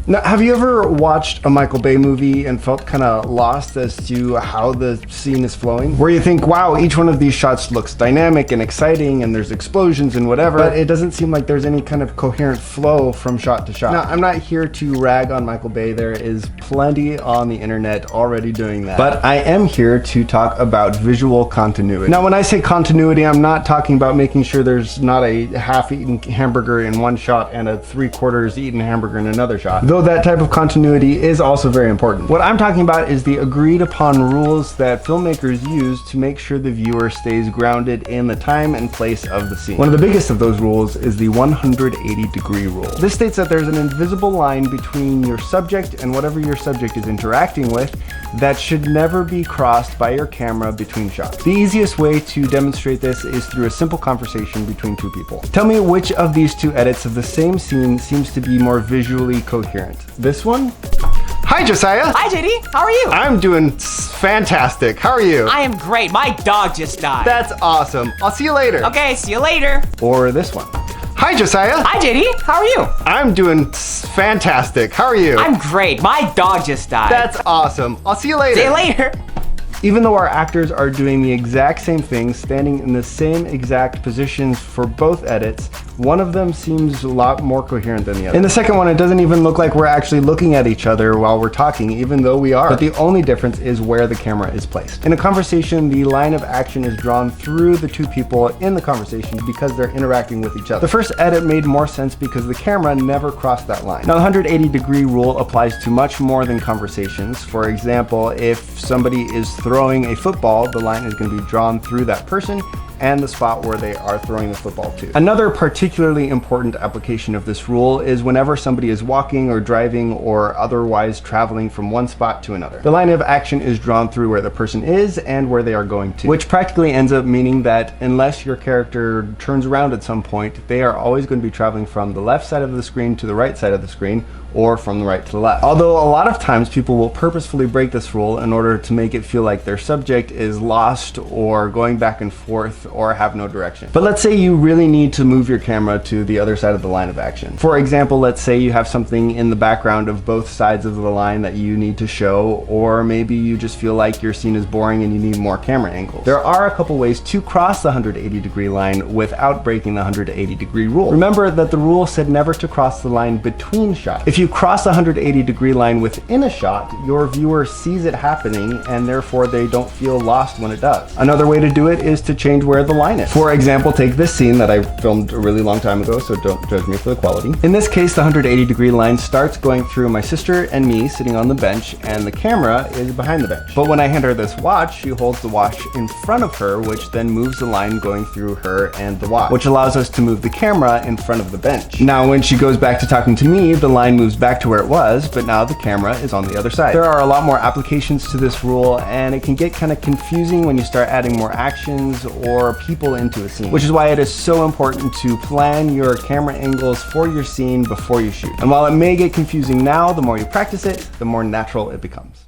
Now, have you ever watched a Michael Bay movie and felt kind of lost as to how the scene is flowing? Where you think, wow, each one of these shots looks dynamic and exciting and there's explosions and whatever, but it doesn't seem like there's any kind of coherent flow from shot to shot. Now, I'm not here to rag on Michael Bay. There is plenty on the internet already doing that. But I am here to talk about visual continuity. Now, when I say continuity, I'm not talking about making sure there's not a half-eaten hamburger in one shot and a 3/4 eaten hamburger in another shot, though that type of continuity is also very important. What I'm talking about is the agreed upon rules that filmmakers use to make sure the viewer stays grounded in the time and place of the scene. One of the biggest of those rules is the 180-degree rule. This states that there's an invisible line between your subject and whatever your subject is interacting with that should never be crossed by your camera between shots. The easiest way to demonstrate this is through a simple conversation between two people. Tell me which of these two edits of the same scene seems to be more visually coherent. This one? Hi, Josiah. Hi, JD. How are you? I'm doing fantastic. How are you? I am great. My dog just died. That's awesome. I'll see you later. Okay, see you later. Or this one. Hi, Josiah. Hi, JD. How are you? I'm doing fantastic. How are you? I'm great. My dog just died. That's awesome. I'll see you later. See you later. Even though our actors are doing the exact same thing, standing in the same exact positions for both edits, one of them seems a lot more coherent than the other. In the second one, it doesn't even look like we're actually looking at each other while we're talking, even though we are. But the only difference is where the camera is placed. In a conversation, the line of action is drawn through the two people in the conversation because they're interacting with each other. The first edit made more sense because the camera never crossed that line. Now, the 180-degree rule applies to much more than conversations. For example, if somebody is throwing a football, the line is going to be drawn through that person and the spot where they are throwing the football to. Another particularly important application of this rule is whenever somebody is walking or driving or otherwise traveling from one spot to another. The line of action is drawn through where the person is and where they are going to, which practically ends up meaning that unless your character turns around at some point, they are always going to be traveling from the left side of the screen to the right side of the screen, or from the right to the left. Although a lot of times people will purposefully break this rule in order to make it feel like their subject is lost or going back and forth or have no direction. But let's say you really need to move your camera to the other side of the line of action. For example, let's say you have something in the background of both sides of the line that you need to show, or maybe you just feel like your scene is boring and you need more camera angles. There are a couple ways to cross the 180-degree line without breaking the 180-degree rule. Remember that the rule said never to cross the line between shots. If you cross the 180-degree line within a shot, your viewer sees it happening and therefore they don't feel lost when it does. Another way to do it is to change where the line is. For example, take this scene that I filmed a really long time ago, so don't judge me for the quality. In this case, the 180-degree line starts going through my sister and me sitting on the bench, and the camera is behind the bench. But when I hand her this watch, she holds the watch in front of her, which then moves the line going through her and the watch, which allows us to move the camera in front of the bench. Now, when she goes back to talking to me, the line moves back to where it was, but now the camera is on the other side. There are a lot more applications to this rule, and it can get kind of confusing when you start adding more actions or people into a scene, which is why it is so important to plan your camera angles for your scene before you shoot. And while it may get confusing now, the more you practice it, the more natural it becomes.